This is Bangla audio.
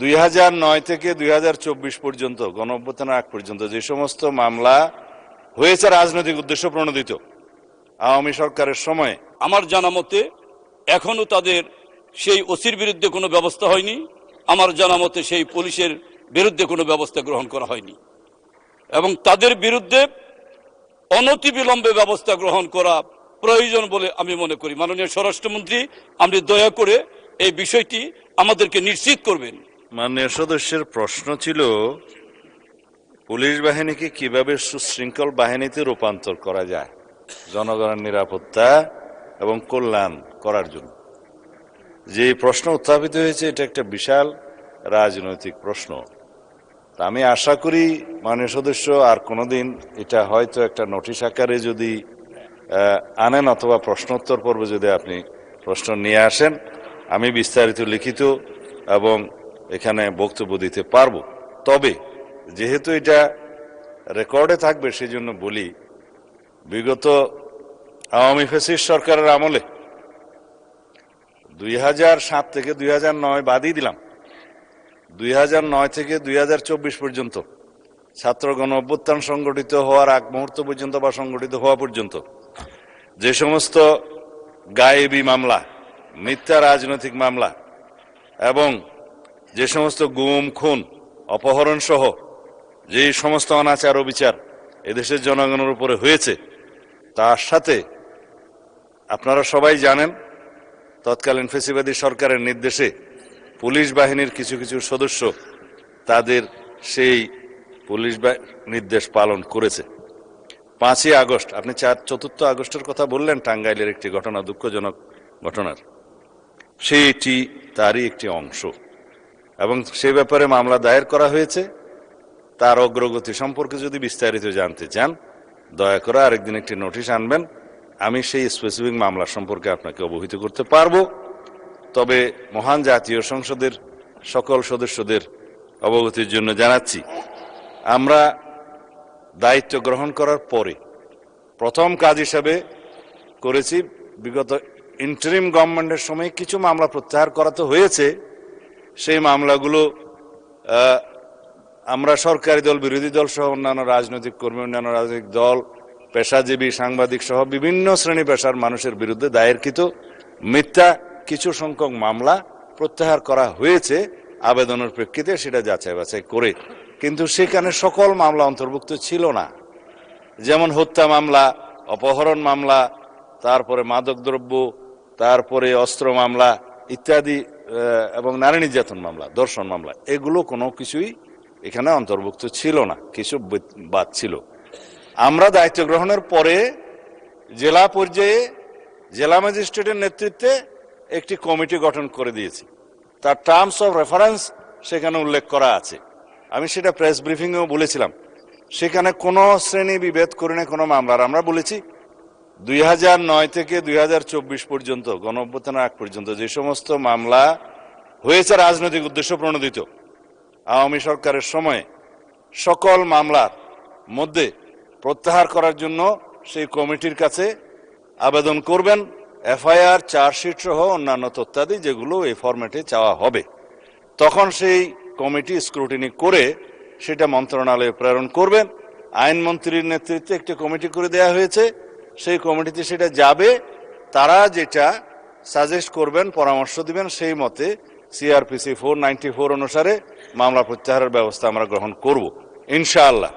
2009 থেকে 2024 পর্যন্ত গণঅভ্যুত্থানের আগ পর্যন্ত যে সমস্ত মামলা হয়েছে রাজনৈতিক উদ্দেশ্য প্রণোদিত আওয়ামী সরকারের সময়, আমার জানা মতে এখনো তাদের সেই ওসির বিরুদ্ধে কোনো ব্যবস্থা হয়নি। আমার জানা মতে সেই পুলিশের বিরুদ্ধে কোনো ব্যবস্থা গ্রহণ করা হয়নি এবং তাদের বিরুদ্ধে অনতিবিলম্বে ব্যবস্থা গ্রহণ করা প্রয়োজন বলে আমি মনে করি। মাননীয় স্বরাষ্ট্রমন্ত্রী, আপনি দয়া করে এই বিষয়টি আমাদেরকে নিশ্চিত করবেন। মাননীয় সদস্যের প্রশ্ন ছিল পুলিশ বাহিনীকে কিভাবে সুশৃঙ্খল বাহিনীতে রূপান্তর করা যায় জনগণের নিরাপত্তা এবং কল্যাণ করার জন্য। যে প্রশ্ন উত্থাপিত হয়েছে এটা একটা বিশাল রাজনৈতিক প্রশ্ন। আমি আশা করি মাননীয় সদস্য আর কোনোদিন এটা হয়তো একটা নোটিশ আকারে যদি আনেন অথবা প্রশ্নোত্তর পর্বে যদি আপনি প্রশ্ন নিয়ে আসেন, আমি বিস্তারিত লিখিত এবং এখানে বক্তব্য দিতে পারবো। তবে যেহেতু এটা রেকর্ডে থাকবে সেজন্য বলি, বিগত আওয়ামী ফ্যাসিস্ট সরকারের আমলে 2007 থেকে 2009 বাদই দিলাম, 2009 থেকে 2024 পর্যন্ত ছাত্র গণ অভ্যুত্থান সংগঠিত হওয়ার আগ মুহূর্ত পর্যন্ত বা সংগঠিত হওয়া পর্যন্ত যে সমস্ত গায়েবী মামলা, মিথ্যা রাজনৈতিক মামলা এবং যে সমস্ত গুম খুন অপহরণ সহ যে সমস্ত অনাচার অবিচার এদেশের জনগণের উপরে হয়েছে, তার সাথে আপনারা সবাই জানেন তৎকালীন ফ্যাসিবাদী সরকারের নির্দেশে পুলিশ বাহিনীর কিছু কিছু সদস্য তাদের সেই পুলিশ নির্দেশ পালন করেছে। 5ই আগস্ট, আপনি 4 আগস্টের কথা বললেন, টাঙ্গাইলের একটি ঘটনা, দুঃখজনক ঘটনার, সেইটি তারই একটি অংশ এবং সে ব্যাপারে মামলা দায়ের করা হয়েছে। তার অগ্রগতি সম্পর্কে যদি বিস্তারিত জানতে চান দয়া করে আরেকদিন একটি নোটিশ আনবেন, আমি সেই স্পেসিফিক মামলা সম্পর্কে আপনাকে অবহিত করতে পারবো। তবে মহান জাতীয় সংসদের সকল সদস্যদের অবগতির জন্য জানাচ্ছি, আমরা দায়িত্ব গ্রহণ করার পরে প্রথম কাজ হিসাবে করেছি, বিগত ইন্টারিম গভর্নমেন্টের সময় কিছু মামলা প্রত্যাহার করা তো হয়েছে, সেই মামলাগুলো আমরা সরকারি দল, বিরোধী দল সহ অন্যান্য রাজনৈতিক কর্মী, অন্যান্য রাজনৈতিক দল, পেশাজীবী, সাংবাদিক সহ বিভিন্ন শ্রেণী পেশার মানুষের বিরুদ্ধে দায়েরকৃত মিথ্যা কিছু সংখ্যক মামলা প্রত্যাহার করা হয়েছে আবেদনের প্রেক্ষিতে, সেটা যাচাই বাছাই করে। কিন্তু সেখানে সকল মামলা অন্তর্ভুক্ত ছিল না, যেমন হত্যা মামলা, অপহরণ মামলা, তারপরে মাদকদ্রব্য, তারপরে অস্ত্র মামলা ইত্যাদি এবং নারী নির্যাতন মামলা, ধর্ষণ মামলা, এগুলো কোনো কিছুই এখানে অন্তর্ভুক্ত ছিল না, কিছু বাদ ছিল। আমরা দায়িত্ব গ্রহণের পরে জেলা পর্যায়ে জেলা ম্যাজিস্ট্রেটের নেতৃত্বে একটি কমিটি গঠন করে দিয়েছি। তার টার্মস অফ রেফারেন্স সেখানে উল্লেখ করা আছে, আমি সেটা প্রেস ব্রিফিংয়েও বলেছিলাম। সেখানে কোনো শ্রেণী বিভেদ করে না কোনো মামলার। আমরা বলেছি 2009 থেকে 2024 পর্যন্ত গণঅভ্যুত্থানের আগ পর্যন্ত যে সমস্ত মামলা হয়েছে রাজনৈতিক উদ্দেশ্য প্রণোদিত আওয়ামী সরকারের সময়ে, সকল মামলার মধ্যে প্রত্যাহার করার জন্য সেই কমিটির কাছে আবেদন করবেন, এফআইআর, চার্জশিট সহ অন্যান্য তথ্যাদি যেগুলো এই ফরম্যাটে চাওয়া হবে। তখন সেই কমিটি স্ক্রুটিনি করে সেটা মন্ত্রণালয়ে প্রেরণ করবেন। আইনমন্ত্রীর নেতৃত্বে একটি কমিটি করে দেওয়া হয়েছে, সেই কমিটিতে সেটা যাবে। তারা যেটা সাজেস্ট করবেন, পরামর্শ দিবেন, সেই মতে CRPC 494 অনুসারে মামলা প্রত্যাহারের ব্যবস্থা আমরা গ্রহণ করব ইনশাআল্লাহ।